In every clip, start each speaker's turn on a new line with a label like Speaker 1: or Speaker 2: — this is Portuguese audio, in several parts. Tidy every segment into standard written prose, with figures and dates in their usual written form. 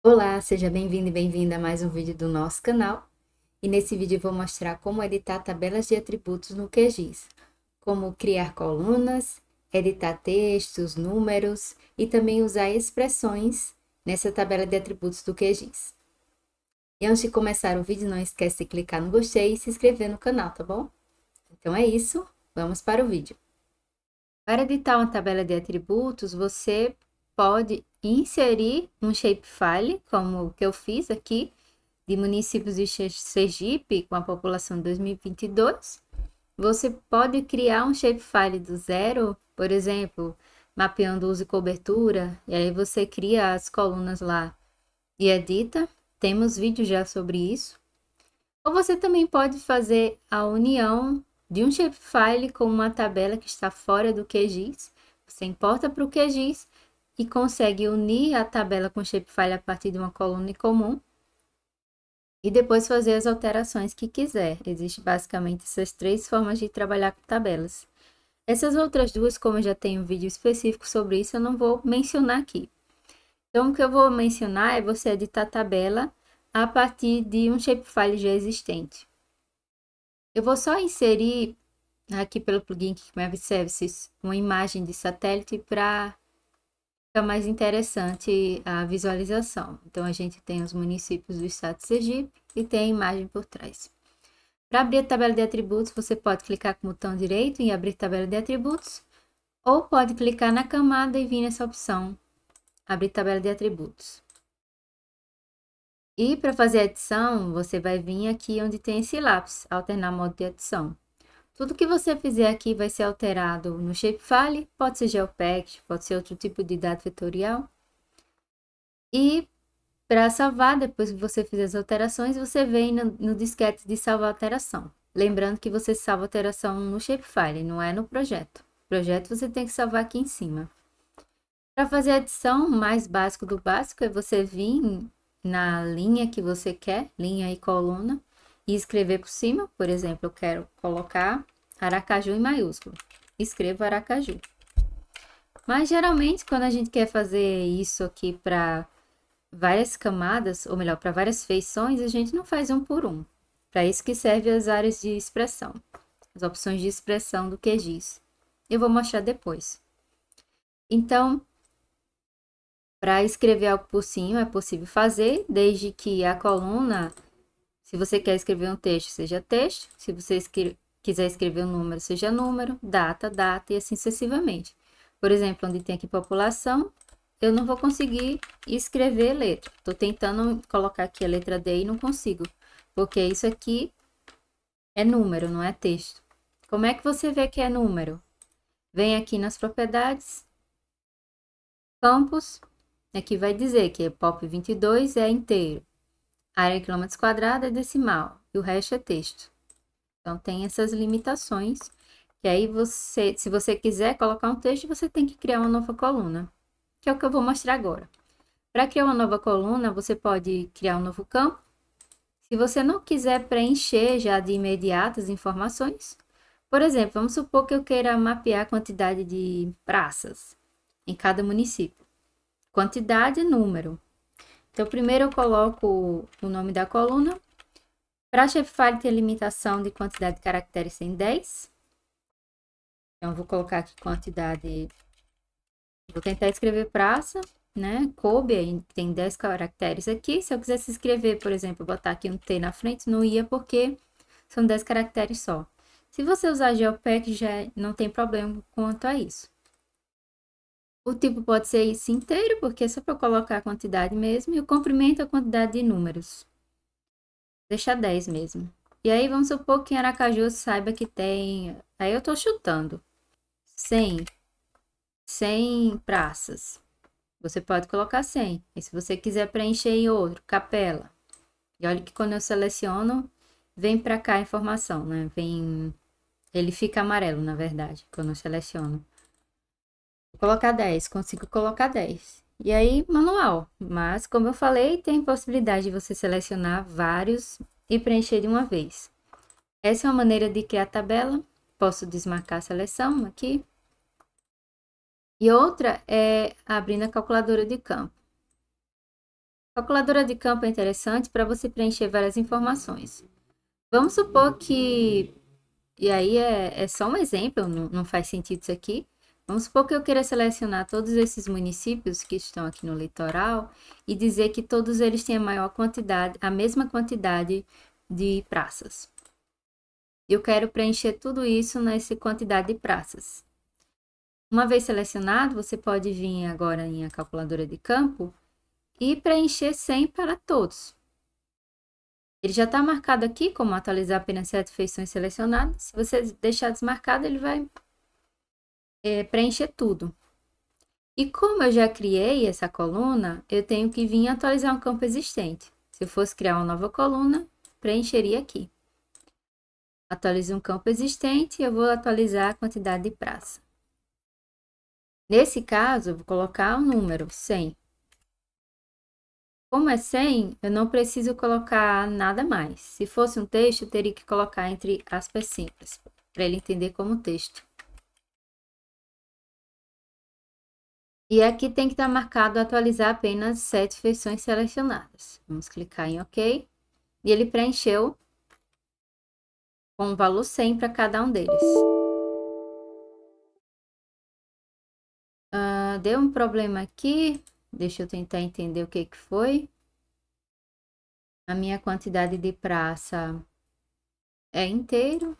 Speaker 1: Olá, seja bem-vindo e bem-vinda a mais um vídeo do nosso canal. E nesse vídeo eu vou mostrar como editar tabelas de atributos no QGIS, como criar colunas, editar textos, números e também usar expressões nessa tabela de atributos do QGIS. E antes de começar o vídeo, não esquece de clicar no gostei e se inscrever no canal, tá bom? Então é isso, vamos para o vídeo. Para editar uma tabela de atributos, você pode inserir um shapefile, como o que eu fiz aqui, de municípios de Sergipe, com a população de 2022. Você pode criar um shapefile do zero, por exemplo, mapeando uso e cobertura, e aí você cria as colunas lá e edita. Temos vídeo já sobre isso. Ou você também pode fazer a união de um shapefile com uma tabela que está fora do QGIS. Você importa para o QGIS e consegue unir a tabela com o shapefile a partir de uma coluna em comum e depois fazer as alterações que quiser. Existem basicamente essas três formas de trabalhar com tabelas. Essas outras duas, como eu já tenho um vídeo específico sobre isso, eu não vou mencionar aqui. Então, o que eu vou mencionar é você editar a tabela a partir de um shapefile já existente. Eu vou só inserir aqui pelo plugin Web Services uma imagem de satélite para ficar mais interessante a visualização. Então, a gente tem os municípios do estado de Sergipe e tem a imagem por trás. Para abrir a tabela de atributos, você pode clicar com o botão direito em abrir tabela de atributos, ou pode clicar na camada e vir nessa opção, abrir tabela de atributos. E para fazer a edição, você vai vir aqui onde tem esse lápis, alternar modo de edição. Tudo que você fizer aqui vai ser alterado no shapefile, pode ser GeoPact, pode ser outro tipo de dado vetorial. E para salvar, depois que você fizer as alterações, você vem no disquete de salvar alteração. Lembrando que você salva a alteração no shapefile, não é no projeto. O projeto você tem que salvar aqui em cima. Para fazer a edição, o mais básico do básico é você vir na linha que você quer, linha e coluna, e escrever por cima. Por exemplo, eu quero colocar Aracaju em maiúsculo. Escrevo Aracaju. Mas geralmente, quando a gente quer fazer isso aqui para várias camadas, ou melhor, para várias feições, a gente não faz um por um. Para isso que serve as áreas de expressão, as opções de expressão do QGIS. Eu vou mostrar depois. Então, para escrever algo por cima é possível fazer, desde que a coluna, se você quer escrever um texto, seja texto, se você quiser escrever um número, seja número, data, data e assim sucessivamente. Por exemplo, onde tem aqui população, eu não vou conseguir escrever letra. Estou tentando colocar aqui a letra D e não consigo, porque isso aqui é número, não é texto. Como é que você vê que é número? Vem aqui nas propriedades, campos, aqui vai dizer que POP 22 é inteiro, área em quilômetros quadrados é decimal e o resto é texto. Então tem essas limitações, que aí você, se você quiser colocar um texto, você tem que criar uma nova coluna, que é o que eu vou mostrar agora. Para criar uma nova coluna, você pode criar um novo campo. Se você não quiser preencher já de imediato as informações, por exemplo, vamos supor que eu queira mapear a quantidade de praças em cada município. Quantidade e número. Então, primeiro eu coloco o nome da coluna. Para Shapefile tem limitação de quantidade de caracteres em 10. Então, eu vou colocar aqui quantidade. Vou tentar escrever praça, né? Coube, aí tem 10 caracteres aqui. Se eu quisesse escrever, por exemplo, botar aqui um T na frente, não ia porque são 10 caracteres só. Se você usar GeoPack, já não tem problema quanto a isso. O tipo pode ser isso inteiro, porque é só para colocar a quantidade mesmo, e o comprimento é a quantidade de números. Deixa 10 mesmo. E aí, vamos supor que em Aracaju saiba que tem... Aí eu tô chutando. 100 praças. Você pode colocar 100. E se você quiser preencher em outro, capela. E olha que quando eu seleciono, vem para cá a informação, né? Vem... Ele fica amarelo, na verdade, quando eu seleciono. Vou colocar 10, consigo colocar 10. E aí, manual. Mas, como eu falei, tem possibilidade de você selecionar vários e preencher de uma vez. Essa é uma maneira de criar tabela. Posso desmarcar a seleção aqui. E outra é abrindo a calculadora de campo. Calculadora de campo é interessante para você preencher várias informações. Vamos supor que, e aí é só um exemplo, não faz sentido isso aqui. Vamos supor que eu queira selecionar todos esses municípios que estão aqui no litoral e dizer que todos eles têm a mesma quantidade de praças. Eu quero preencher tudo isso nessa quantidade de praças. Uma vez selecionado, você pode vir agora em a calculadora de campo e preencher 100 para todos. Ele já está marcado aqui como atualizar apenas 7 feições selecionadas. Se você deixar desmarcado, ele vai preencher tudo. E como eu já criei essa coluna, eu tenho que vir atualizar um campo existente. Se eu fosse criar uma nova coluna, preencheria aqui. Atualizo um campo existente, eu vou atualizar a quantidade de praça. Nesse caso, eu vou colocar um número, 100. Como é 100, eu não preciso colocar nada mais. Se fosse um texto, eu teria que colocar entre aspas simples, para ele entender como texto. E aqui tem que estar marcado atualizar apenas 7 feições selecionadas. Vamos clicar em OK. E ele preencheu com o valor 100 para cada um deles. Deu um problema aqui. Deixa eu tentar entender o que foi. A minha quantidade de praça é inteiro.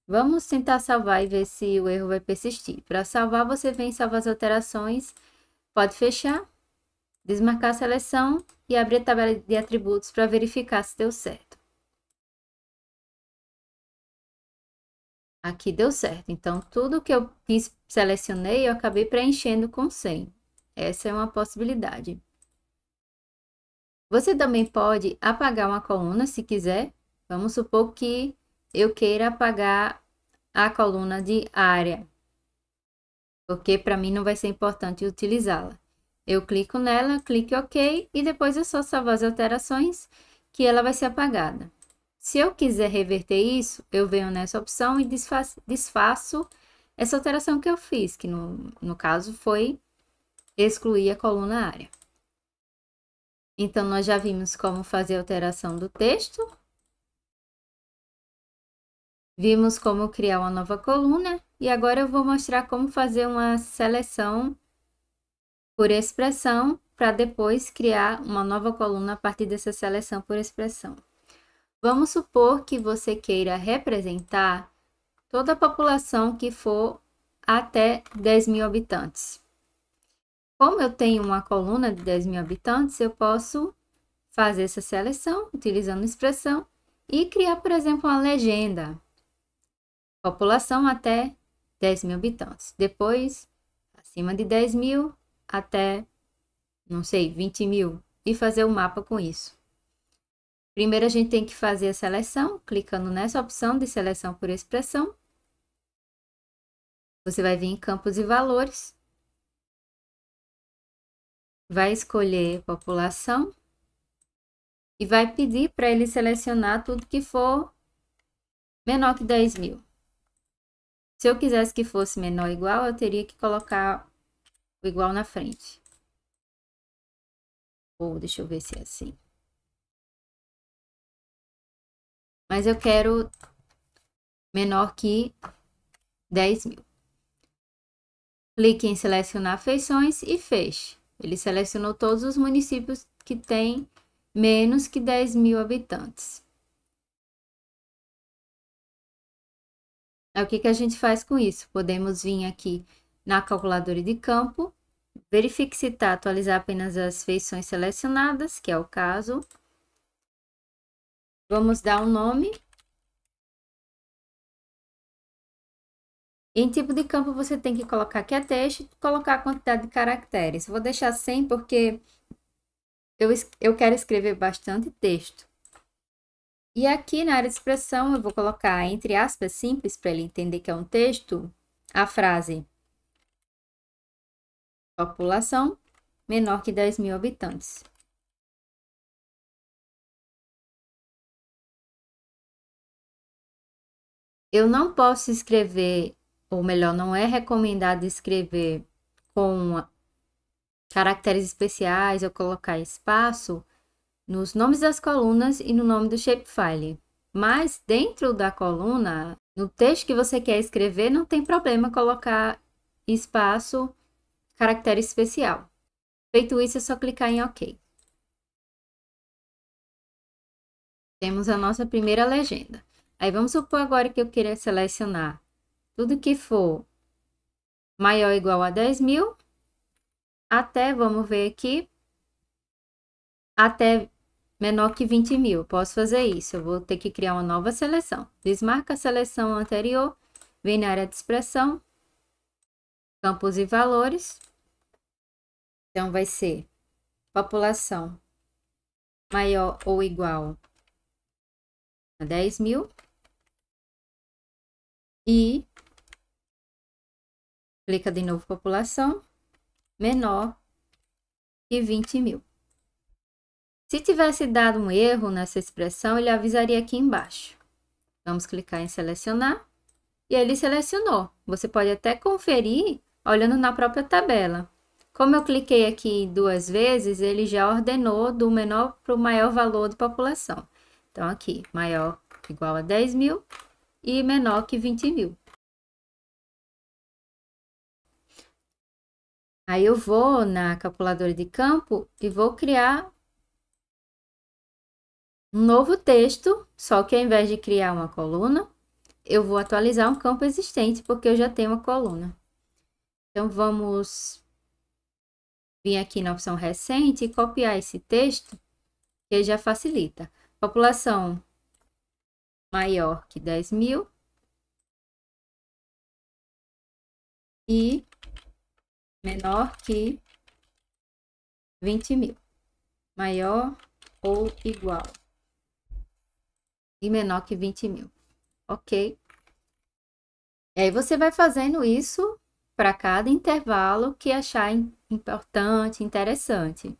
Speaker 1: Vamos tentar salvar e ver se o erro vai persistir. Para salvar, você vem salvar as alterações, pode fechar, desmarcar a seleção e abrir a tabela de atributos para verificar se deu certo. Aqui deu certo. Então, tudo que eu selecionei, eu acabei preenchendo com 100. Essa é uma possibilidade. Você também pode apagar uma coluna se quiser. Vamos supor que eu queira apagar a coluna de área, porque para mim não vai ser importante utilizá-la. Eu clico nela, clico em OK e depois é só salvar as alterações que ela vai ser apagada. Se eu quiser reverter isso, eu venho nessa opção e desfaço essa alteração que eu fiz, que no caso foi excluir a coluna área. Então, nós já vimos como fazer a alteração do texto. Vimos como criar uma nova coluna e agora eu vou mostrar como fazer uma seleção por expressão para depois criar uma nova coluna a partir dessa seleção por expressão. Vamos supor que você queira representar toda a população que for até 10.000 habitantes. Como eu tenho uma coluna de 10.000 habitantes, eu posso fazer essa seleção utilizando expressão e criar, por exemplo, uma legenda. População até 10.000 habitantes. Depois, acima de 10.000 até, não sei, 20.000. E fazer o mapa com isso. Primeiro, a gente tem que fazer a seleção, clicando nessa opção de seleção por expressão. Você vai vir em campos e valores. Vai escolher população. E vai pedir para ele selecionar tudo que for menor que 10.000. Se eu quisesse que fosse menor ou igual, eu teria que colocar o igual na frente. Ou deixa eu ver se é assim. Mas eu quero menor que 10.000. Clique em selecionar feições e feche. Ele selecionou todos os municípios que têm menos que 10.000 habitantes. O que a gente faz com isso? Podemos vir aqui na calculadora de campo, verifique se está atualizar apenas as feições selecionadas, que é o caso. Vamos dar um nome. Em tipo de campo, você tem que colocar que é texto e colocar a quantidade de caracteres. Vou deixar 100 porque eu quero escrever bastante texto. E aqui na área de expressão, eu vou colocar entre aspas simples para ele entender que é um texto, a frase população menor que 10.000 habitantes. Eu não posso escrever, ou melhor, não é recomendado escrever com caracteres especiais ou colocar espaço nos nomes das colunas e no nome do shapefile. Mas dentro da coluna, no texto que você quer escrever, não tem problema colocar espaço, caractere especial. Feito isso, é só clicar em OK. Temos a nossa primeira legenda. Aí vamos supor agora que eu queira selecionar tudo que for maior ou igual a 10.000, até, vamos ver aqui, até menor que 20.000. Posso fazer isso, eu vou ter que criar uma nova seleção. Desmarca a seleção anterior, vem na área de expressão, campos e valores. Então, vai ser população maior ou igual a 10.000 e clica de novo população menor que 20.000. Se tivesse dado um erro nessa expressão, ele avisaria aqui embaixo. Vamos clicar em selecionar e ele selecionou. Você pode até conferir olhando na própria tabela. Como eu cliquei aqui 2 vezes, ele já ordenou do menor para o maior valor de população. Então, aqui, maior igual a 10.000 e menor que 20.000. Aí eu vou na calculadora de campo e vou criar um novo texto, só que ao invés de criar uma coluna, eu vou atualizar um campo existente, porque eu já tenho uma coluna. Então, vamos vir aqui na opção recente e copiar esse texto, que já facilita. População maior que 10.000 e menor que 20.000. Maior ou igual e menor que 20.000. Ok? E aí você vai fazendo isso para cada intervalo que achar importante, interessante.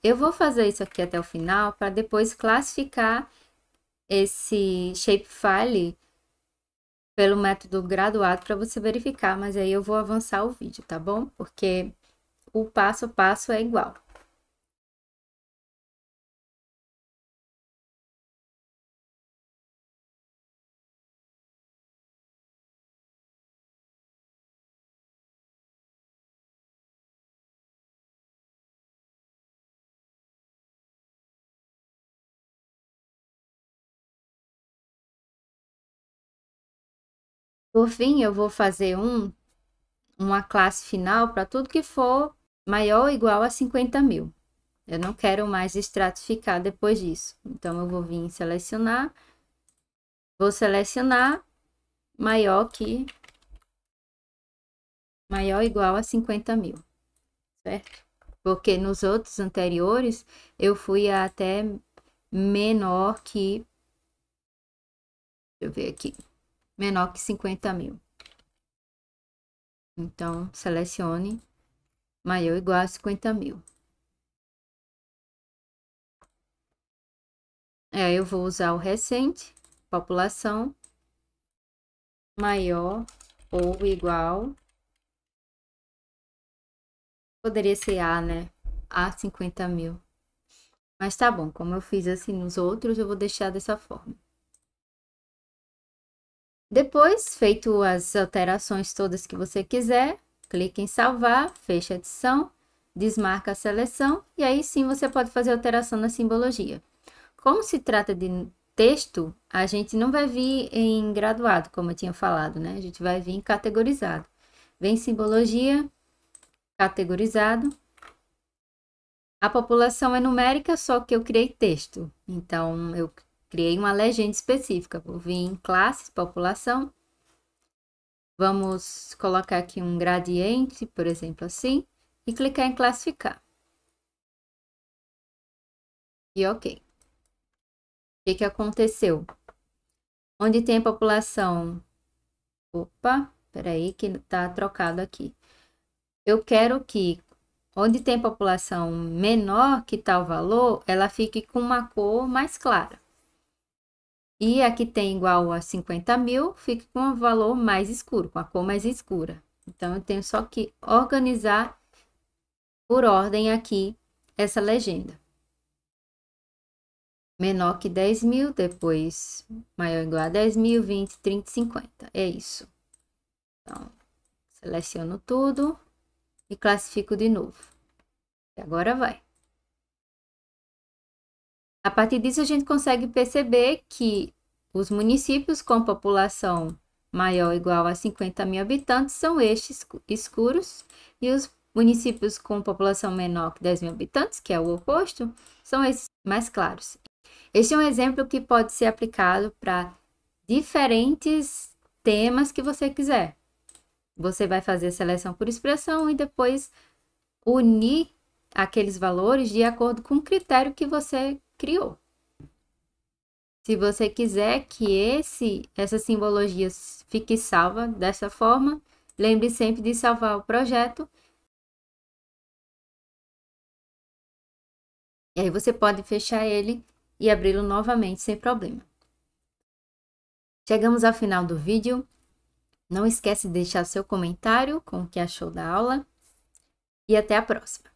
Speaker 1: Eu vou fazer isso aqui até o final para depois classificar esse shapefile pelo método graduado para você verificar, mas aí eu vou avançar o vídeo, tá bom? Porque o passo a passo é igual. Por fim, eu vou fazer uma classe final para tudo que for maior ou igual a 50.000. Eu não quero mais estratificar depois disso. Então, eu vou vir em selecionar. Vou selecionar maior ou igual a 50.000, certo? Porque nos outros anteriores, eu fui até menor que... Deixa eu ver aqui. Menor que 50.000. Então, selecione maior ou igual a 50.000. Eu vou usar o recente, população maior ou igual, poderia ser A, né? A 50.000. Mas tá bom, como eu fiz assim nos outros, eu vou deixar dessa forma. Depois, feito as alterações todas que você quiser, clique em salvar, fecha a edição, desmarca a seleção e aí sim você pode fazer alteração na simbologia. Como se trata de texto, a gente não vai vir em graduado, como eu tinha falado, né? A gente vai vir em categorizado. Vem simbologia, categorizado. A população é numérica, só que eu criei texto. Então, eu criei uma legenda específica. Vou vir em classes, população. Vamos colocar aqui um gradiente, por exemplo, assim. E clicar em classificar. E ok. O que aconteceu? Onde tem a população... Opa, peraí que tá trocado aqui. Eu quero que, onde tem população menor que tal valor, ela fique com uma cor mais clara. E aqui tem igual a 50.000, fique com um valor mais escuro, com a cor mais escura. Então, eu tenho só que organizar por ordem aqui essa legenda. Menor que 10.000, depois maior ou igual a 10.000, 20, 30, 50. É isso. Então, seleciono tudo e classifico de novo. E agora vai. A partir disso, a gente consegue perceber que os municípios com população maior ou igual a 50.000 habitantes são estes escuros, e os municípios com população menor que 10.000 habitantes, que é o oposto, são esses mais claros. Este é um exemplo que pode ser aplicado para diferentes temas que você quiser. Você vai fazer a seleção por expressão e depois unir aqueles valores de acordo com o critério que você criou. Se você quiser que essa simbologia fique salva dessa forma, lembre sempre de salvar o projeto. E aí você pode fechar ele e abri-lo novamente sem problema. Chegamos ao final do vídeo. Não esquece de deixar seu comentário com o que achou da aula. E até a próxima!